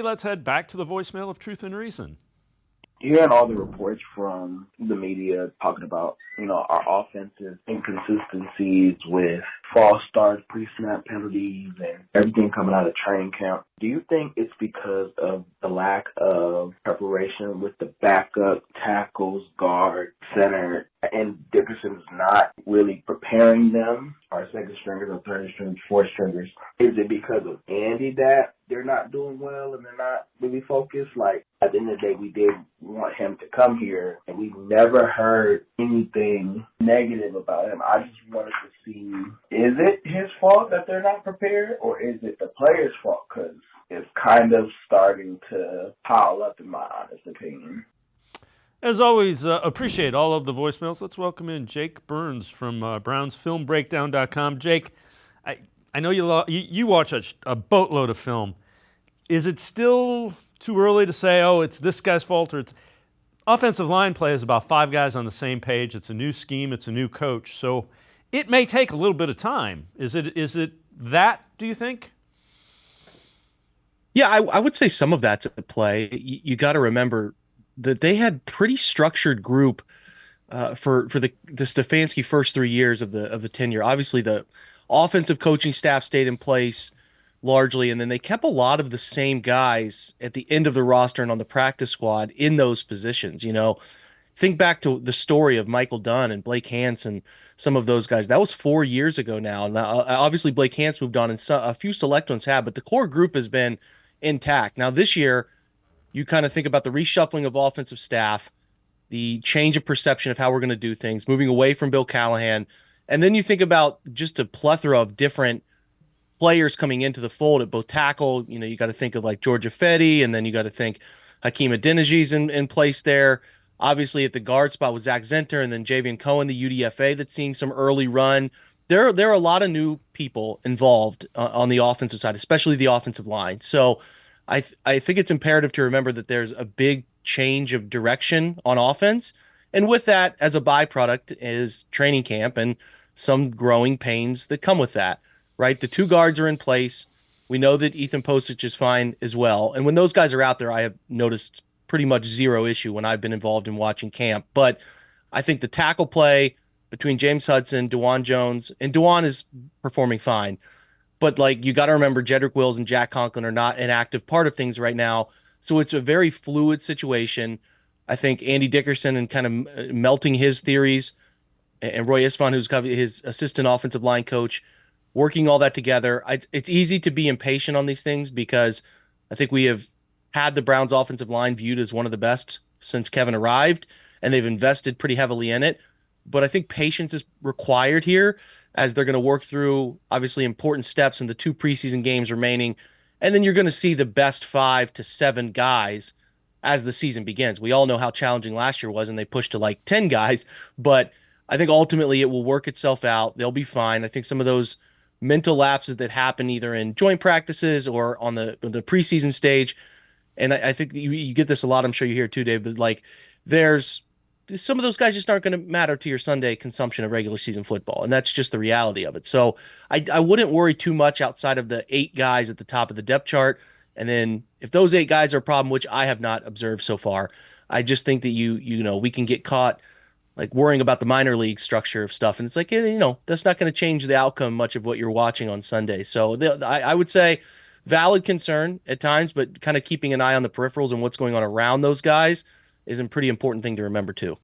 Let's head back to the voicemail of Truth and Reason. Hearing all the reports from the media talking about, our offensive inconsistencies with false starts, pre-snap penalties, and everything coming out of training camp, do you think it's because of the lack of preparation with the backup tackles, guard, center, and Dickerson's not really preparing them, our second stringers, our third stringers, fourth stringers? Is it because of Andy that they're not doing well and they're not really focused? Like, at the end of the day, we did want him to come here, and we've never heard anything negative about him. I just wanted to see, is it his fault that they're not prepared, or is it the players' fault? Because it's kind of starting to pile up, in my honest opinion. As always, appreciate all of the voicemails. Let's welcome in Jake Burns from BrownsFilmBreakdown.com. Jake, I know you watch a boatload of film. Is it still too early to say, oh, it's this guy's fault, or it's offensive line play is about five guys on the same page. It's a new scheme. It's a new coach. So it may take a little bit of time. Is it that, do you think? Yeah, I would say some of that's at play. You got to remember that they had pretty structured group for the Stefanski first 3 years of the tenure. Obviously, the offensive coaching staff stayed in place largely, and then they kept a lot of the same guys at the end of the roster and on the practice squad in those positions. Think back to the story of Michael Dunn and Blake Hansen, some of those guys. That was 4 years ago now. Now, obviously, Blake Hansen moved on, and a few select ones have, but the core group has been intact. Now, this year, you kind of think about the reshuffling of offensive staff, the change of perception of how we're going to do things, moving away from Bill Callahan, and then you think about just a plethora of different players coming into the fold at both tackle. You got to think of like Georgia Fetty, and then you got to think Hakeem Adeniji in place there. Obviously, at the guard spot with Zach Zenter, and then Javian Cohen, the UDFA, that's seeing some early run. There are a lot of new people involved on the offensive side, especially the offensive line. So I think it's imperative to remember that there's a big change of direction on offense. And with that, as a byproduct, is training camp and some growing pains that come with that, right? The two guards are in place. We know that Ethan Posich is fine as well. And when those guys are out there, I have noticed pretty much zero issue when I've been involved in watching camp. But I think the tackle play between James Hudson, DeJuan Jones, and DeJuan is performing fine. But like, you got to remember, Jedrick Wills and Jack Conklin are not an active part of things right now. So it's a very fluid situation. I think Andy Dickerson and kind of melting his theories, and Roy Isfan, who's his assistant offensive line coach, working all that together. It's easy to be impatient on these things because I think we have had the Browns offensive line viewed as one of the best since Kevin arrived, and they've invested pretty heavily in it. But I think patience is required here as they're going to work through obviously important steps in the two preseason games remaining. And then you're going to see the best 5 to 7 guys as the season begins. We all know how challenging last year was, and they pushed to like 10 guys. But I think ultimately it will work itself out. They'll be fine. I think some of those mental lapses that happen either in joint practices or on the preseason stage, and I think you get this a lot, I'm sure you hear too, Dave, but like there's some of those guys just aren't going to matter to your Sunday consumption of regular season football. And that's just the reality of it. So I wouldn't worry too much outside of the 8 guys at the top of the depth chart. And then if those 8 guys are a problem, which I have not observed so far, I just think that we can get caught like worrying about the minor league structure of stuff. And it's like, that's not going to change the outcome much of what you're watching on Sunday. So I would say valid concern at times, but kind of keeping an eye on the peripherals and what's going on around those guys is a pretty important thing to remember too.